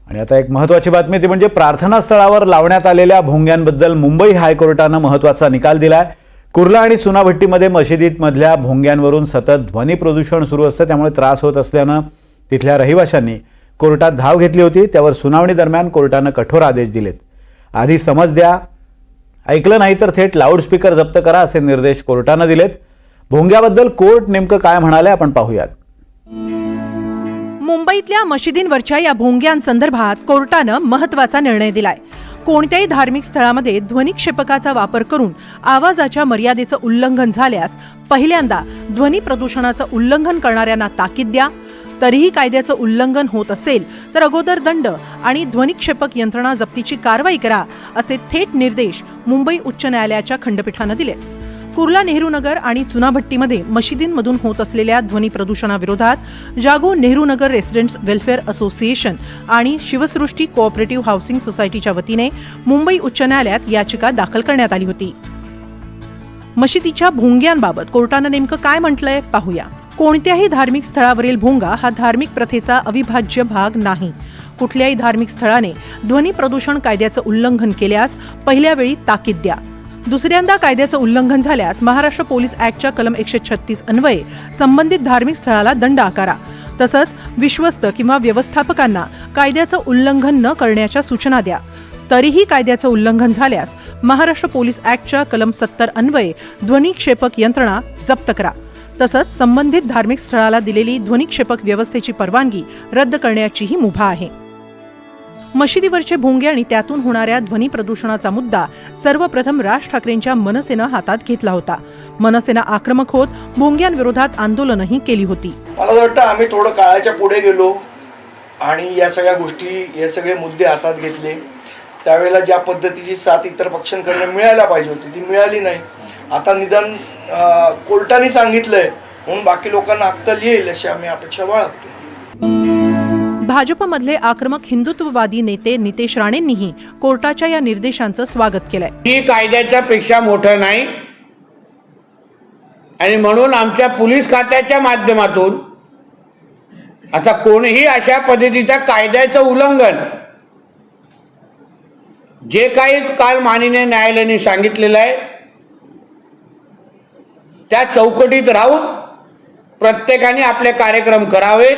आणि आता एक महत्त्वाची बातमी ती म्हणजे प्रार्थना स्थळावर लावण्यात आलेल्या भोंग्यांबद्दल मुंबई हायकोर्टानं महत्त्वाचा निकाल दिलाय। कुर्ला आणि चुनाभट्टीमध्ये मशिदीमधल्या भोंग्यांवरून सतत ध्वनी प्रदूषण सुरू असतं, त्यामुळे त्रास होत असल्यानं तिथल्या रहिवाशांनी कोर्टात धाव घेतली होती। त्यावर सुनावणी दरम्यान कोर्टानं कठोर आदेश दिलेत। आधी समज द्या, ऐकलं नाही तर थेट लाऊडस्पीकर जप्त करा असे निर्देश कोर्टानं दिलेत। भोंग्याबद्दल कोर्ट नेमकं काय म्हणाले आपण पाहूयात। मुंबईतल्या मशिदींवरच्या या भोंग्यांसंदर्भात कोर्टानं महत्त्वाचा निर्णय दिलाय। कोणत्याही धार्मिक स्थळामध्ये ध्वनिक्षेपकाचा वापर करून आवाजाच्या मर्यादेचं उल्लंघन झाल्यास पहिल्यांदा ध्वनी प्रदूषणाचं उल्लंघन करणाऱ्यांना ताकीद द्या। तरीही कायद्याचं उल्लंघन होत असेल तर अगोदर दंड आणि ध्वनिक्षेपक यंत्रणा जप्तीची कारवाई करा असे थेट निर्देश मुंबई उच्च न्यायालयाच्या खंडपीठानं दिले। कुर्ला नेहरू नगर आणि चुनाभट्टीमध्ये मशिदींमधून होत असलेल्या ध्वनी प्रदूषणाविरोधात जागो Nehru Nagar residents welfare association आणि शिवसृष्टी कोऑपरेटिव्ह हाऊसिंग सोसायटीच्या वतीने मुंबई उच्च न्यायालयात याचिका दाखल करण्यात आली होती। मशिदीच्या भोंग्यांबाबत कोर्टानं नेमकं काय म्हटलंय पाहूया। कोणत्याही धार्मिक स्थळावरील भोंगा हा धार्मिक प्रथेचा अविभाज्य भाग नाही। कुठल्याही धार्मिक स्थळाने ध्वनी प्रदूषण कायद्याचं उल्लंघन केल्यास पहिल्या वेळी ताकीद द्या। दुसऱ्यांदा कायद्याचं उल्लंघन झाल्यास महाराष्ट्र पोलीस ऍक्टच्या कलम 136 अन्वये संबंधित धार्मिक स्थळाला दंड आकारा। तसंच विश्वस्त किंवा व्यवस्थापकांना कायद्याचं उल्लंघन न करण्याच्या सूचना द्या। तरीही कायद्याचं उल्लंघन झाल्यास महाराष्ट्र पोलीस ऍक्टच्या कलम 70 अन्वये ध्वनिक्षेपक यंत्रणा जप्त करा। तसंच संबंधित धार्मिक स्थळाला दिलेली ध्वनिक्षेपक व्यवस्थेची परवानगी रद्द करण्याचीही मुभा आहे। मशिदीवरचे भोंगे आणि त्यातून होणाऱ्या ध्वनी प्रदूषणाचा मुद्दा सर्वप्रथम राज ठाकरेंच्या मनसेनं हातात घेतला होता। मनसेनं आक्रमक होत भोंग्यांविरोधात आंदोलनही केली होती। मला वाटतं आम्ही थोडं काळाच्या पुढे गेलो आणि या सगळ्या गोष्टी, हे सगळे मुद्दे हातात घेतले। त्यावेळेला ज्या पद्धतीची साथ इतर पक्षांकडून मिळायला पाहिजे होती ती मिळाली नाही। आता निदान कोर्टाने सांगितलंय म्हणून बाकी लोकांना अक्कल येईल अशी आम्ही अपेक्षा बाळगतो। भाजपमधले आक्रमक हिंदुत्ववादी नेते नितेश राणेंनीही कोर्टाच्या या निर्देशांचं स्वागत केलंय। ही कायद्याच्या पेक्षा मोठं नाही आणि म्हणून आमच्या पोलीस खात्याच्या माध्यमातून आता कोणीही अशा पद्धतीच्या कायद्याचं उल्लंघन, जे काही काल माननीय न्यायालयाने सांगितलेलं आहे त्या चौकटीत राहून प्रत्येकाने आपले कार्यक्रम करावेत।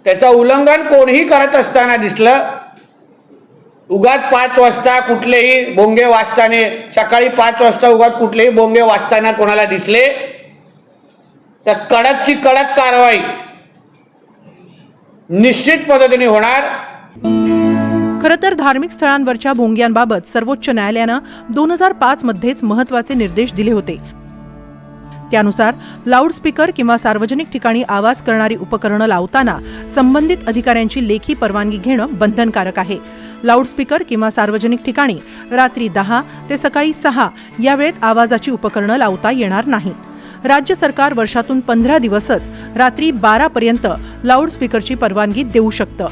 त्याचं उल्लंघन कोणीही करत असताना दिसलं, उगाच 5 वाजता कुठलेही भोंगे वाजताना, सकाळी 5 वाजता उगाच कुठलेही भोंगे वाजताना कोणाला दिसले तर कडकची कडक कारवाई निश्चित पद्धतीने होणार। खरं तर धार्मिक स्थळांवरच्या भोंग्यांबाबत सर्वोच्च न्यायालयानं 2005 मध्येच महत्त्वाचे निर्देश दिले होते। त्यानुसार लाऊडस्पीकर किंवा सार्वजनिक ठिकाणी आवाज करणारी उपकरणं लावताना संबंधित अधिकाऱ्यांची लेखी परवानगी घेणं बंधनकारक आहे। लाऊडस्पीकर किंवा सार्वजनिक ठिकाणी रात्री 10 ते सकाळी 6 या वेळेत आवाजाची उपकरणं लावता येणार नाहीत। राज्य सरकार वर्षातून 15 दिवसच रात्री 12 पर्यंत लाऊडस्पीकरची परवानगी देऊ शकतं।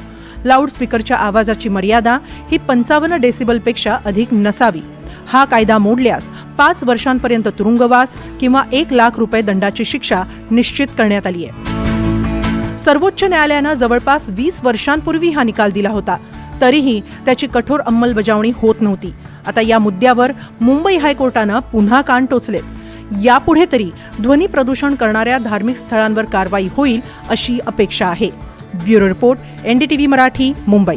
लाऊडस्पीकरच्या आवाजाची मर्यादा ही 55 डेसिबलपेक्षा अधिक नसावी। हा कायदा मोडल्यास 5 वर्षांपर्यंत तुरुंगवास किंवा 1 लाख रुपये दंडाची शिक्षा निश्चित करण्यात आली आहे। सर्वोच्च न्यायालयानं जवळपास 20 वर्षांपूर्वी हा निकाल दिला होता, तरीही त्याची कठोर अंमलबजावणी होत नव्हती। आता या मुद्द्यावर मुंबई हायकोर्टानं पुन्हा कान टोचलेत। यापुढे तरी ध्वनी प्रदूषण करणाऱ्या धार्मिक स्थळांवर कारवाई होईल अशी अपेक्षा आहे। Bureau report, NDTV Marathi, Mumbai.